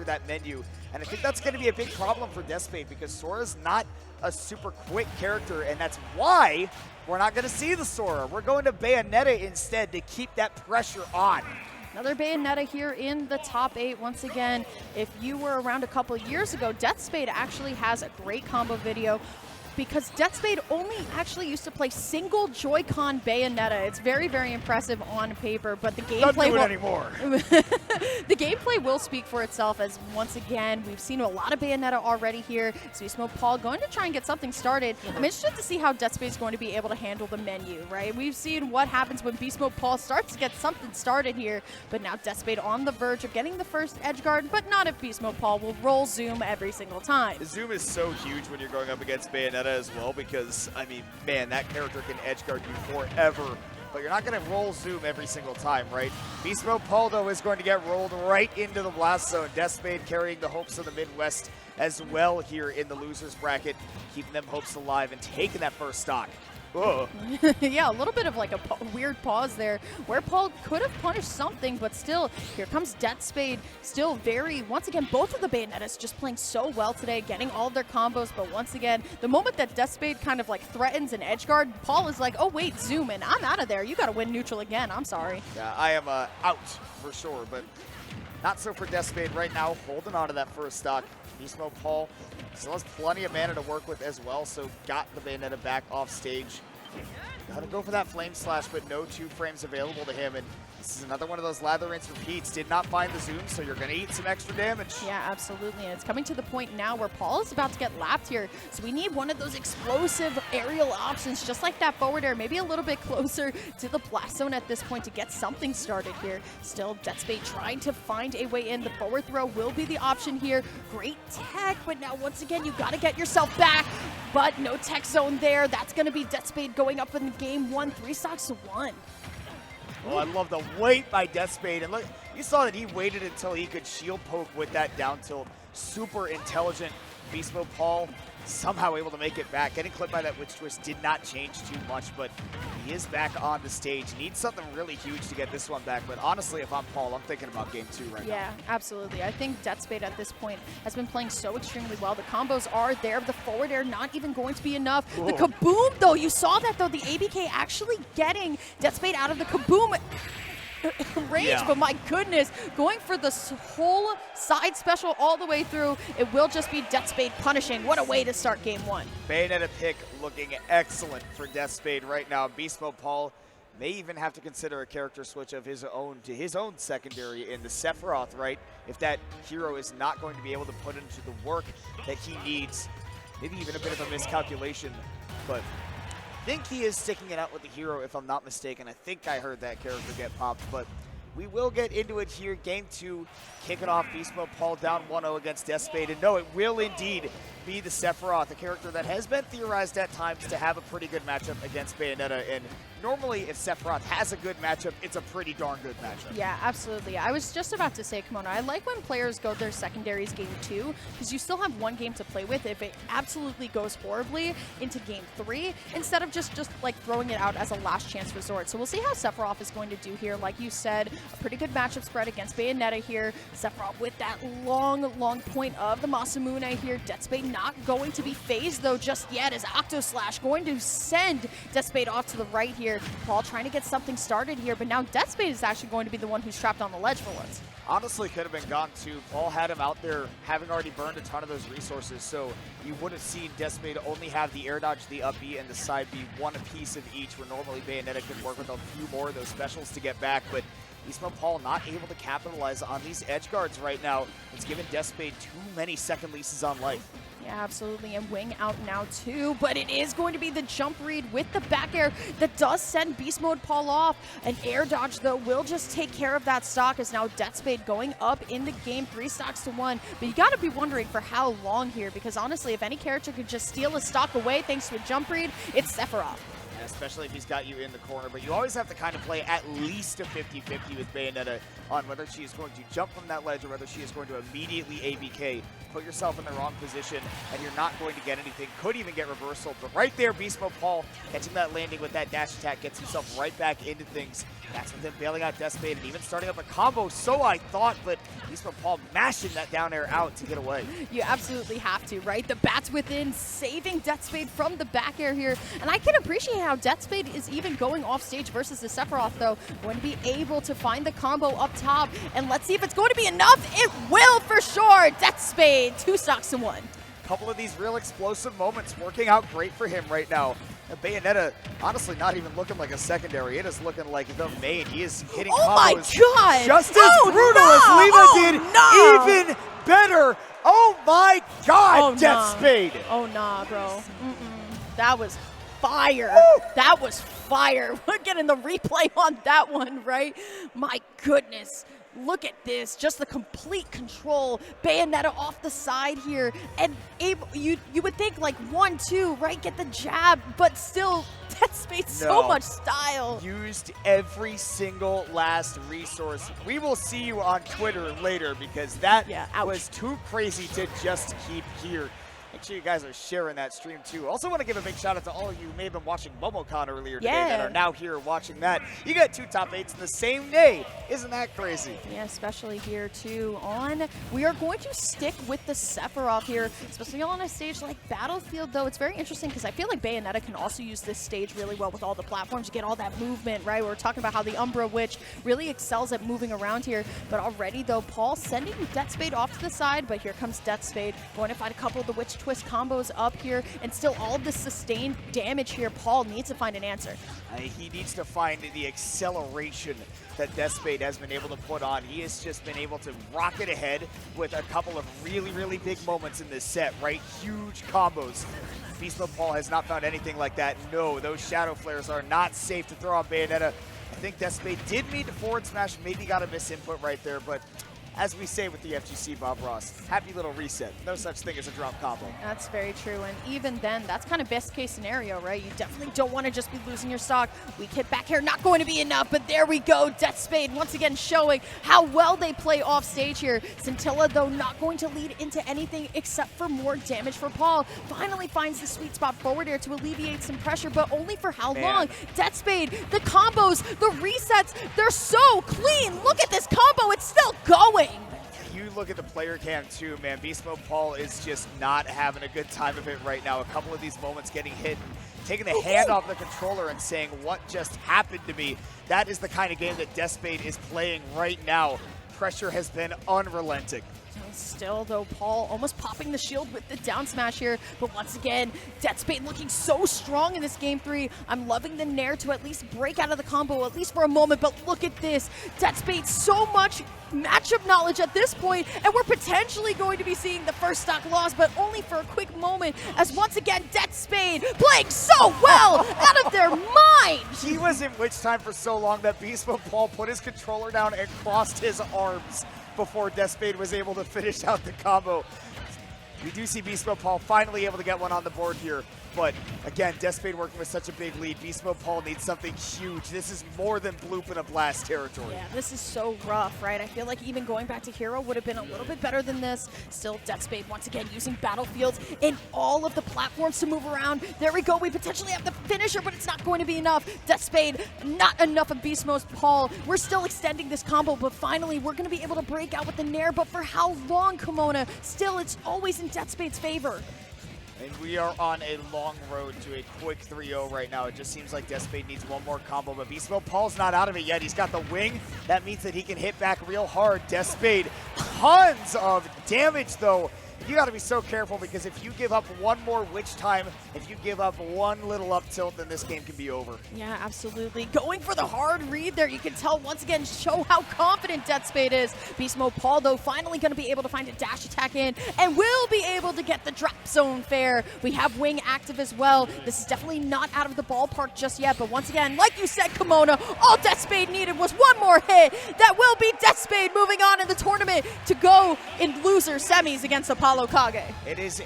that menu. And I think that's going to be a big problem for Deathspade because Sora's not a super quick character, and that's why we're not going to see the Sora. We're going to Bayonetta instead to keep that pressure on. Another Bayonetta here in the top 8. Once again, if you were around a couple years ago, Deathspade actually has a great combo video because Deathspade only actually used to play single Joy-Con Bayonetta. It's very, very impressive on paper, but the gameplay Don't do it anymore. the gameplay will speak for itself as, once again, we've seen a lot of Bayonetta already here. Beastmodepaul going to try and get something started. I'm interested to see how Deathspade is going to be able to handle the menu, right? We've seen what happens when Beastmodepaul starts to get something started here, but now Deathspade on the verge of getting the first edge guard, but not if Beastmodepaul will roll Zoom every single time. Zoom is so huge when you're going up against Bayonetta as well because, I mean, man, that character can edge guard you forever. But you're not going to roll Zoom every single time, right? Beastmodepaul, though, is going to get rolled right into the blast zone. Deathspade carrying the hopes of the Midwest as well here in the losers bracket, keeping them hopes alive and taking that first stock. Whoa. Yeah, a little bit of like a weird pause there where Paul could have punished something, but still, here comes Deathspade, still very, once again, both of the Bayonettas just playing so well today, getting all of their combos, but once again, the moment that Deathspade kind of like threatens an edge guard, Paul is like, oh wait, Zoom in, I'm out of there, you gotta win neutral again, I'm sorry. Yeah, I am out for sure, but not so for Deathspade right now, holding on to that first stock. Beastmodepaul still has plenty of mana to work with as well, so got the Bayonetta back off stage. Gotta go for that Flame Slash, but no 2 frames available to him, and this is another one of those lather rinse repeats. Did not find the Zoom, so you're gonna eat some extra damage. Yeah, absolutely, and it's coming to the point now where Paul is about to get lapped here, so we need one of those explosive aerial options, just like that forward air, maybe a little bit closer to the blast zone at this point to get something started here. Still, Deathspade trying to find a way in. The forward throw will be the option here. Great tech, but now once again, you gotta get yourself back, but no tech zone there. That's gonna be Deathspade going up in game 1, 3 stocks to 1. Oh, I love the wait by Deathspade. And look, you saw that he waited until he could shield poke with that down tilt. Super intelligent. Beastmodepaul somehow able to make it back. Getting clipped by that witch twist did not change too much, but he is back on the stage. Needs something really huge to get this one back. But honestly, if I'm Paul, I'm thinking about game 2 right now. Yeah, absolutely. I think Deathspade at this point has been playing so extremely well. The combos are there. The forward air not even going to be enough. Whoa. The kaboom, though, you saw that, though. The ABK actually getting Deathspade out of the kaboom range, Yeah. but my goodness, going for the whole side special all the way through, it will just be Deathspade punishing. What a way to start game 1. Bayonetta pick looking excellent for Deathspade right now. Beastmodepaul may even have to consider a character switch of his own to his own secondary in the Sephiroth, right? If that hero is not going to be able to put into the work that he needs, maybe even a bit of a miscalculation, but I think he is sticking it out with the hero, if I'm not mistaken. I think I heard that character get popped, but we will get into it here. Game 2, kicking off. Beastmodepaul down 1-0 against Deathspade. And no, it will indeed be the Sephiroth, a character that has been theorized at times to have a pretty good matchup against Bayonetta. And normally, if Sephiroth has a good matchup, it's a pretty darn good matchup. Yeah, absolutely. I was just about to say, Kimono, I like when players go their secondaries game 2, because you still have one game to play with if it absolutely goes horribly into game 3, instead of just like throwing it out as a last chance resort. So we'll see how Sephiroth is going to do here. Like you said, a pretty good matchup spread against Bayonetta here. Sephiroth with that long point of the Masamune here. Deathspade not going to be phased, though, just yet, as Octo Slash going to send Deathspade off to the right here. Paul trying to get something started here, but now Deathspade is actually going to be the one who's trapped on the ledge for once. Honestly, could have been gone too. Paul had him out there having already burned a ton of those resources, so you would have seen Deathspade only have the air dodge, the up B, and the side B, one apiece of each, where normally Bayonetta could work with a few more of those specials to get back, but Beastmodepaul not able to capitalize on these edge guards right now. It's given Deathspade too many second leases on life. Yeah, absolutely, and wing out now too, but it is going to be the jump read with the back air that does send Beastmodepaul off. An air dodge, though, will just take care of that stock, as now Deathspade going up in the game 3 stocks to 1. But you got to be wondering for how long here, because honestly, if any character could just steal a stock away thanks to a jump read, it's Sephiroth. Especially if he's got you in the corner, but you always have to kind of play at least a 50-50 with Bayonetta on whether she is going to jump from that ledge or whether she is going to immediately ABK. Put yourself in the wrong position, and you're not going to get anything. Could even get reversal, but right there, Beastmodepaul catching that landing with that dash attack gets himself right back into things. That's with him bailing out Deathspade and even starting up a combo, so I thought, but Beastmodepaul mashing that down air out to get away. You absolutely have to, right? The bats within, saving Deathspade from the back air here. And I can appreciate how Deathspade is even going off stage versus the Sephiroth, though. Going to be able to find the combo up top. And let's see if it's going to be enough. It will for sure. Deathspade, 2 stocks to 1. Couple of these real explosive moments working out great for him right now. And Bayonetta, honestly, not even looking like a secondary. It is looking like the main. He is hitting combos my God! just as brutal as Lima did. Even better. Oh my God, Deathspade. Oh nah, bro. That was fire. Woo! That was fire. We're getting the replay on that one, right? My goodness. Look at this, just the complete control. Bayonetta off the side here, and you would think like 1-2, right? Get the jab, but still, Deathspade so much style. Used every single last resource. We will see you on Twitter later because that was too crazy to just keep here. Make sure you guys are sharing that stream too. Also want to give a big shout out to all of you who may have been watching MomoCon earlier today that are now here watching that. You got 2 top 8s in the same day. Isn't that crazy? Yeah, especially here too on. We are going to stick with the Sephiroth here, especially on a stage like Battlefield, though. It's very interesting because I feel like Bayonetta can also use this stage really well with all the platforms. You get all that movement, right? We're talking about how the Umbra Witch really excels at moving around here. But already though, Paul sending Deathspade off to the side, but here comes Deathspade going to find a couple of the Witch Twist combos up here, and still all of the sustained damage here. Paul needs to find an answer. He needs to find the acceleration that Deathspade has been able to put on. He has just been able to rocket ahead with a couple of really, really big moments in this set, right? Huge combos. Beastmodepaul has not found anything like that. No, those Shadow Flares are not safe to throw on Bayonetta. I think Deathspade did mean to forward smash, maybe got a misinput right there, but as we say with the FGC, Bob Ross, happy little reset. No such thing as a drop combo. That's very true, and even then, that's kind of best case scenario, right? You definitely don't want to just be losing your stock. Weak hit back here, not going to be enough, but there we go. Deathspade once again showing how well they play off stage here. Scintilla, though, not going to lead into anything except for more damage for Paul. Finally finds the sweet spot forward air to alleviate some pressure, but only for how long? Deathspade, the combos, the resets, they're so clean. Look at this combo, it's still going. You look at the player cam too, man. Beastmodepaul is just not having a good time of it right now. A couple of these moments getting hit and taking the hand off the controller and saying, what just happened to me? That is the kind of game that Deathspade is playing right now. Pressure has been unrelenting. Still, though, Paul almost popping the shield with the down smash here. But once again, Deathspade looking so strong in this game 3. I'm loving the Nair to at least break out of the combo, at least for a moment. But look at this. Deathspade, so much matchup knowledge at this point, and we're potentially going to be seeing the first stock loss, but only for a quick moment, as once again, Deathspade playing so well out of their mind. He was in Witch Time for so long that Beastmodepaul put his controller down and crossed his arms before Deathspade was able to finish out the combo. We do see Beastmodepaul finally able to get one on the board here, but again, Deathspade working with such a big lead. Beastmodepaul needs something huge. This is more than bloop in a blast territory. Yeah, this is so rough, right? I feel like even going back to Hero would have been a little bit better than this. Still, Deathspade once again using Battlefields in all of the platforms to move around. There we go. We potentially have the finisher, but it's not going to be enough. Deathspade, not enough of Beastmodepaul. We're still extending this combo, but finally we're going to be able to break out with the Nair. But for how long, Kimona? Still, it's always in Deathspade's favor. And we are on a long road to a quick 3-0 right now. It just seems like Deathspade needs one more combo, but Beastmodepaul's not out of it yet. He's got the wing. That means that he can hit back real hard. Deathspade, tons of damage, though. You got to be so careful because if you give up one more witch time, if you give up one little up tilt, then this game can be over. Yeah, absolutely. Going for the hard read there. You can tell once again, show how confident Deathspade is. Beastmodepaul, though, finally going to be able to find a dash attack in and will be able to get the drop zone fair. We have wing active as well. This is definitely not out of the ballpark just yet, but once again, like you said, Kimona, all Deathspade needed was one more hit. That will be Deathspade moving on in the tournament to go in loser semis against Apollo Kage. It is